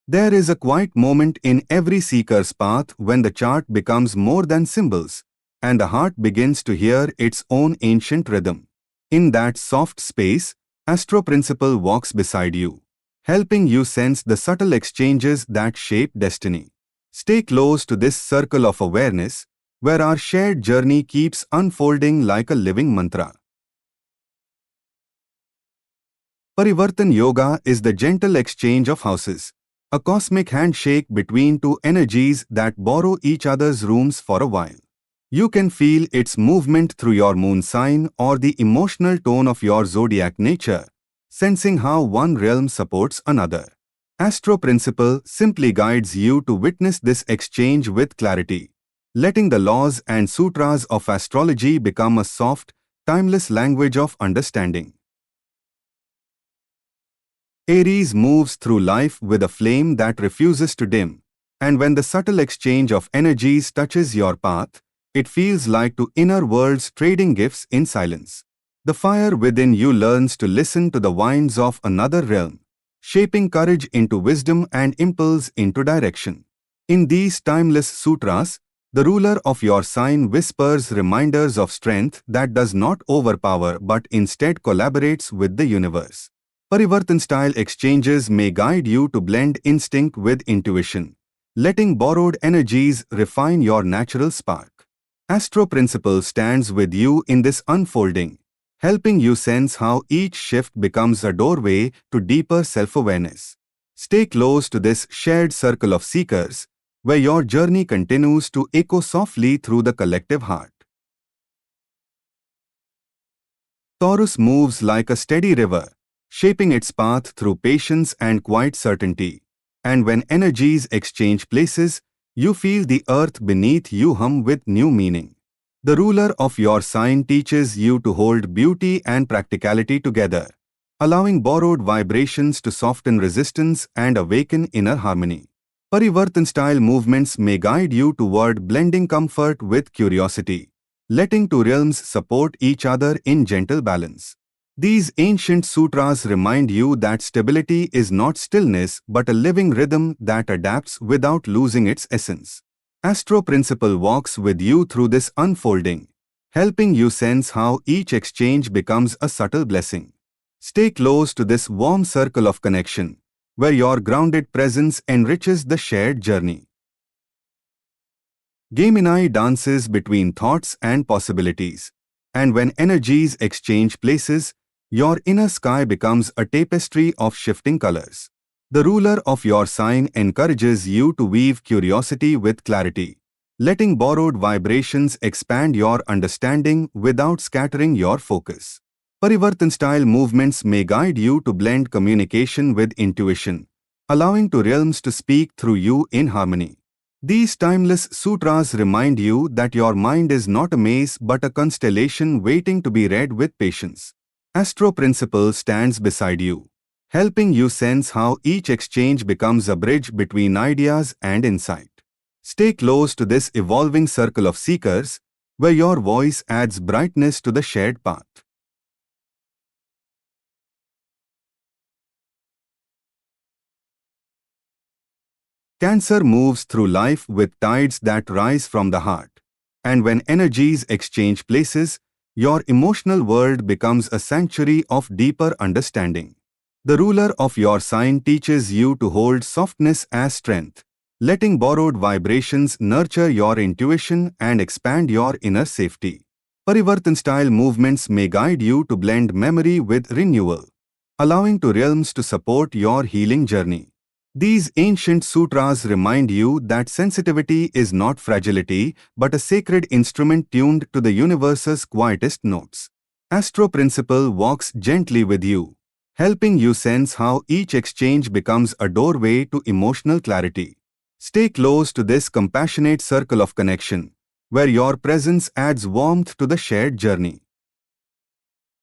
There is a quiet moment in every seeker's path when the chart becomes more than symbols, and the heart begins to hear its own ancient rhythm. In that soft space, AstroPrinciple walks beside you, helping you sense the subtle exchanges that shape destiny. Stay close to this circle of awareness, where our shared journey keeps unfolding like a living mantra. Parivartan Yoga is the gentle exchange of houses, a cosmic handshake between two energies that borrow each other's rooms for a while. You can feel its movement through your moon sign or the emotional tone of your zodiac nature, sensing how one realm supports another. AstroPrinciple simply guides you to witness this exchange with clarity, letting the laws and sutras of astrology become a soft, timeless language of understanding. Aries moves through life with a flame that refuses to dim, and when the subtle exchange of energies touches your path, it feels like two inner worlds trading gifts in silence. The fire within you learns to listen to the winds of another realm, shaping courage into wisdom and impulse into direction. In these timeless sutras, the ruler of your sign whispers reminders of strength that does not overpower but instead collaborates with the universe. Parivartan-style exchanges may guide you to blend instinct with intuition, letting borrowed energies refine your natural spark. AstroPrinciple stands with you in this unfolding, helping you sense how each shift becomes a doorway to deeper self-awareness. Stay close to this shared circle of seekers, where your journey continues to echo softly through the collective heart. Taurus moves like a steady river, shaping its path through patience and quiet certainty. And when energies exchange places, you feel the earth beneath you hum with new meaning. The ruler of your sign teaches you to hold beauty and practicality together, allowing borrowed vibrations to soften resistance and awaken inner harmony. Parivartan-style movements may guide you toward blending comfort with curiosity, letting two realms support each other in gentle balance. These ancient sutras remind you that stability is not stillness but a living rhythm that adapts without losing its essence. AstroPrinciple walks with you through this unfolding, helping you sense how each exchange becomes a subtle blessing. Stay close to this warm circle of connection, where your grounded presence enriches the shared journey. Gemini dances between thoughts and possibilities, and when energies exchange places, your inner sky becomes a tapestry of shifting colors. The ruler of your sign encourages you to weave curiosity with clarity, letting borrowed vibrations expand your understanding without scattering your focus. Parivartan-style movements may guide you to blend communication with intuition, allowing two realms to speak through you in harmony. These timeless sutras remind you that your mind is not a maze but a constellation waiting to be read with patience. AstroPrinciple stands beside you, helping you sense how each exchange becomes a bridge between ideas and insight. Stay close to this evolving circle of seekers, where your voice adds brightness to the shared path. Cancer moves through life with tides that rise from the heart, and when energies exchange places, your emotional world becomes a sanctuary of deeper understanding. The ruler of your sign teaches you to hold softness as strength, letting borrowed vibrations nurture your intuition and expand your inner safety. Parivartan-style movements may guide you to blend memory with renewal, allowing two realms to support your healing journey. These ancient sutras remind you that sensitivity is not fragility but a sacred instrument tuned to the universe's quietest notes. AstroPrinciple walks gently with you, helping you sense how each exchange becomes a doorway to emotional clarity. Stay close to this compassionate circle of connection, where your presence adds warmth to the shared journey.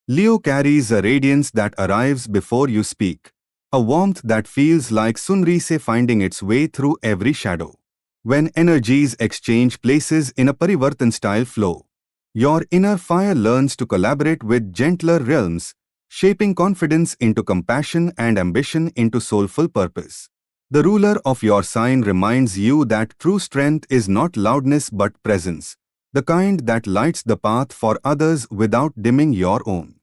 Leo carries a radiance that arrives before you speak, a warmth that feels like sunrise finding its way through every shadow. When energies exchange places in a Parivartan-style flow, your inner fire learns to collaborate with gentler realms, shaping confidence into compassion and ambition into soulful purpose. The ruler of your sign reminds you that true strength is not loudness but presence, the kind that lights the path for others without dimming your own.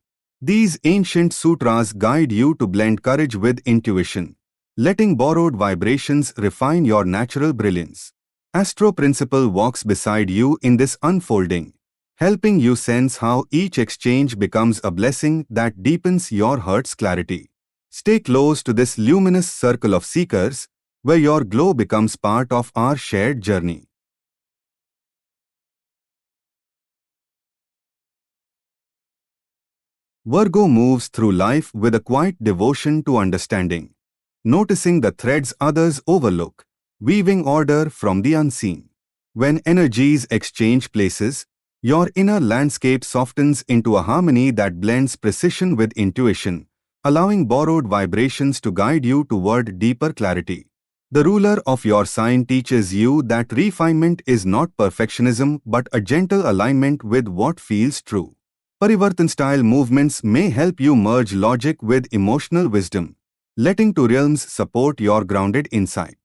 These ancient sutras guide you to blend courage with intuition, letting borrowed vibrations refine your natural brilliance. AstroPrinciple walks beside you in this unfolding, helping you sense how each exchange becomes a blessing that deepens your heart's clarity. Stay close to this luminous circle of seekers, where your glow becomes part of our shared journey. Virgo moves through life with a quiet devotion to understanding, noticing the threads others overlook, weaving order from the unseen. When energies exchange places, your inner landscape softens into a harmony that blends precision with intuition, allowing borrowed vibrations to guide you toward deeper clarity. The ruler of your sign teaches you that refinement is not perfectionism but a gentle alignment with what feels true. Parivartan-style movements may help you merge logic with emotional wisdom, letting two realms support your grounded insight.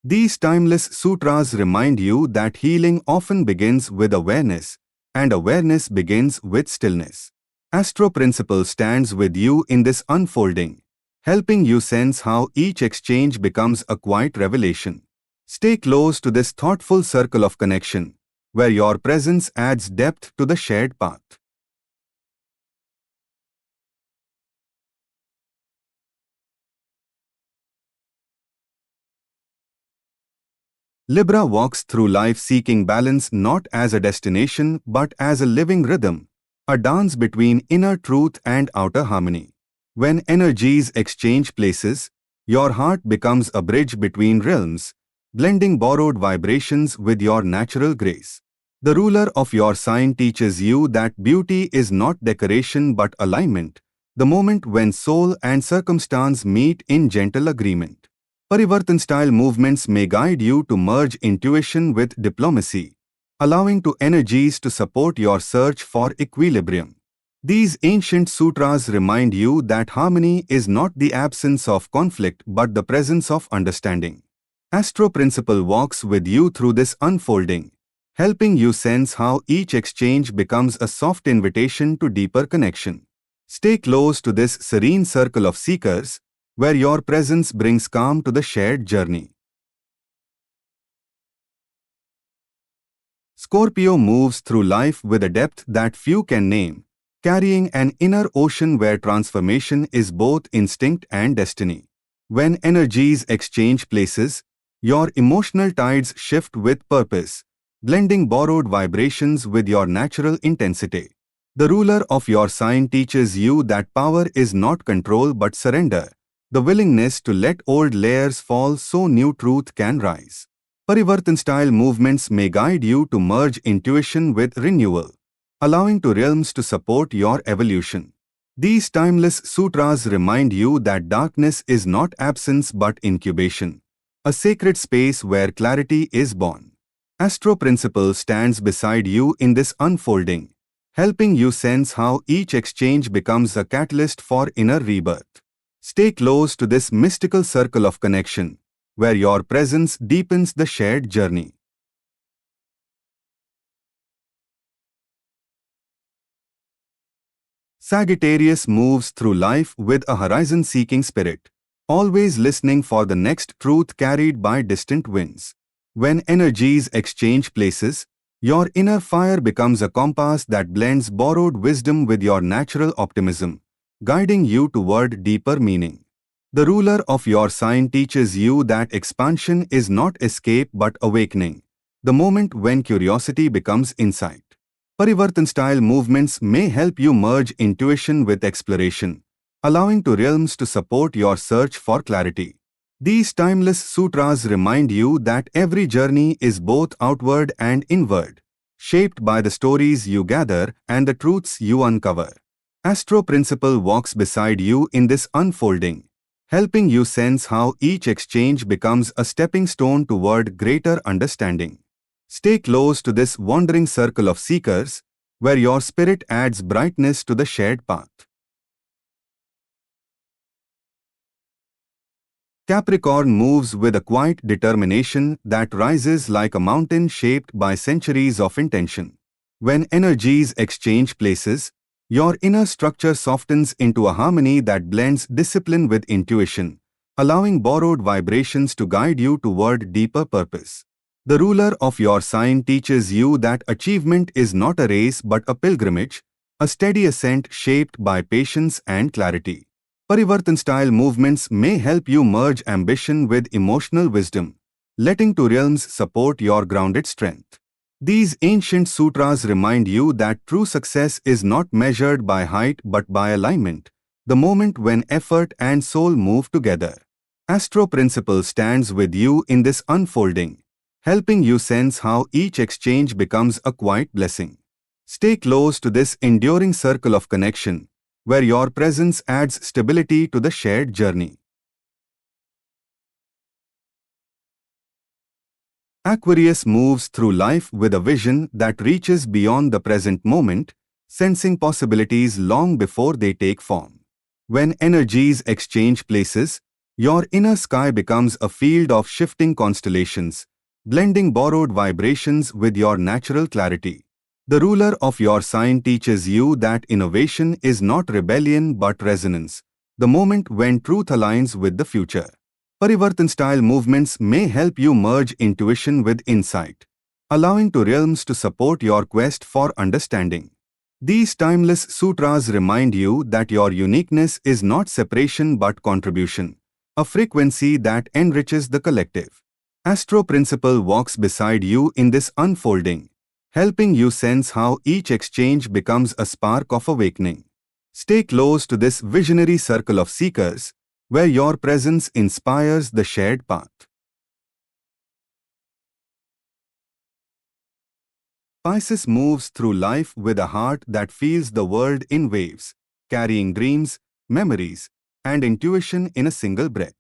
These timeless sutras remind you that healing often begins with awareness, and awareness begins with stillness. AstroPrinciple stands with you in this unfolding, helping you sense how each exchange becomes a quiet revelation. Stay close to this thoughtful circle of connection, where your presence adds depth to the shared path. Libra walks through life seeking balance not as a destination but as a living rhythm, a dance between inner truth and outer harmony. When energies exchange places, your heart becomes a bridge between realms, blending borrowed vibrations with your natural grace. The ruler of your sign teaches you that beauty is not decoration but alignment, the moment when soul and circumstance meet in gentle agreement. Parivartan-style movements may guide you to merge intuition with diplomacy, allowing two energies to support your search for equilibrium. These ancient sutras remind you that harmony is not the absence of conflict but the presence of understanding. AstroPrinciple walks with you through this unfolding, helping you sense how each exchange becomes a soft invitation to deeper connection. Stay close to this serene circle of seekers, where your presence brings calm to the shared journey. Scorpio moves through life with a depth that few can name, carrying an inner ocean where transformation is both instinct and destiny. When energies exchange places, your emotional tides shift with purpose, blending borrowed vibrations with your natural intensity. The ruler of your sign teaches you that power is not control but surrender, the willingness to let old layers fall so new truth can rise. Parivartan-style movements may guide you to merge intuition with renewal, allowing two realms to support your evolution. These timeless sutras remind you that darkness is not absence but incubation, a sacred space where clarity is born. AstroPrinciple stands beside you in this unfolding, helping you sense how each exchange becomes a catalyst for inner rebirth. Stay close to this mystical circle of connection, where your presence deepens the shared journey. Sagittarius moves through life with a horizon-seeking spirit, always listening for the next truth carried by distant winds. When energies exchange places, your inner fire becomes a compass that blends borrowed wisdom with your natural optimism, guiding you toward deeper meaning. The ruler of your sign teaches you that expansion is not escape but awakening, the moment when curiosity becomes insight. Parivartan-style movements may help you merge intuition with exploration, allowing two realms to support your search for clarity. These timeless sutras remind you that every journey is both outward and inward, shaped by the stories you gather and the truths you uncover. AstroPrinciple walks beside you in this unfolding, helping you sense how each exchange becomes a stepping stone toward greater understanding. Stay close to this wandering circle of seekers, where your spirit adds brightness to the shared path. Capricorn moves with a quiet determination that rises like a mountain shaped by centuries of intention. When energies exchange places, your inner structure softens into a harmony that blends discipline with intuition, allowing borrowed vibrations to guide you toward deeper purpose. The ruler of your sign teaches you that achievement is not a race but a pilgrimage, a steady ascent shaped by patience and clarity. Parivartan-style movements may help you merge ambition with emotional wisdom, letting two realms support your grounded strength. These ancient sutras remind you that true success is not measured by height but by alignment, the moment when effort and soul move together. AstroPrinciple stands with you in this unfolding, helping you sense how each exchange becomes a quiet blessing. Stay close to this enduring circle of connection, where your presence adds stability to the shared journey. Aquarius moves through life with a vision that reaches beyond the present moment, sensing possibilities long before they take form. When energies exchange places, your inner sky becomes a field of shifting constellations, blending borrowed vibrations with your natural clarity. The ruler of your sign teaches you that innovation is not rebellion but resonance, the moment when truth aligns with the future. Parivartan-style movements may help you merge intuition with insight, allowing two realms to support your quest for understanding. These timeless sutras remind you that your uniqueness is not separation but contribution, a frequency that enriches the collective. AstroPrinciple walks beside you in this unfolding, helping you sense how each exchange becomes a spark of awakening. Stay close to this visionary circle of seekers, where your presence inspires the shared path. Pisces moves through life with a heart that feels the world in waves, carrying dreams, memories, and intuition in a single breath.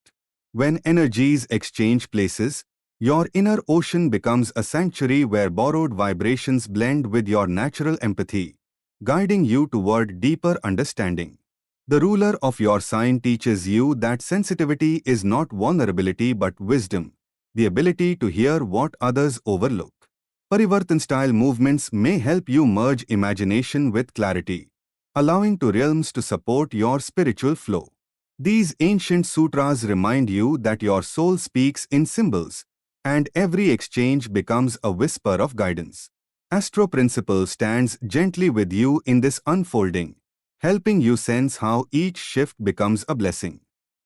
When energies exchange places, your inner ocean becomes a sanctuary where borrowed vibrations blend with your natural empathy, guiding you toward deeper understanding. The ruler of your sign teaches you that sensitivity is not vulnerability but wisdom, the ability to hear what others overlook. Parivartan-style movements may help you merge imagination with clarity, allowing two realms to support your spiritual flow. These ancient sutras remind you that your soul speaks in symbols, and every exchange becomes a whisper of guidance. AstroPrinciple stands gently with you in this unfolding, helping you sense how each shift becomes a blessing.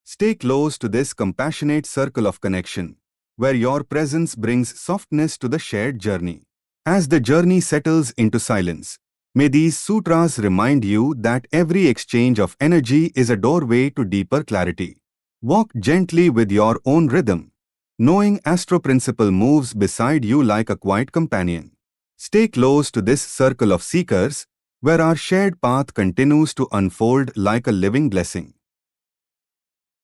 Stay close to this compassionate circle of connection, where your presence brings softness to the shared journey. As the journey settles into silence, may these sutras remind you that every exchange of energy is a doorway to deeper clarity. Walk gently with your own rhythm, knowing AstroPrinciple moves beside you like a quiet companion. Stay close to this circle of seekers, where our shared path continues to unfold like a living blessing.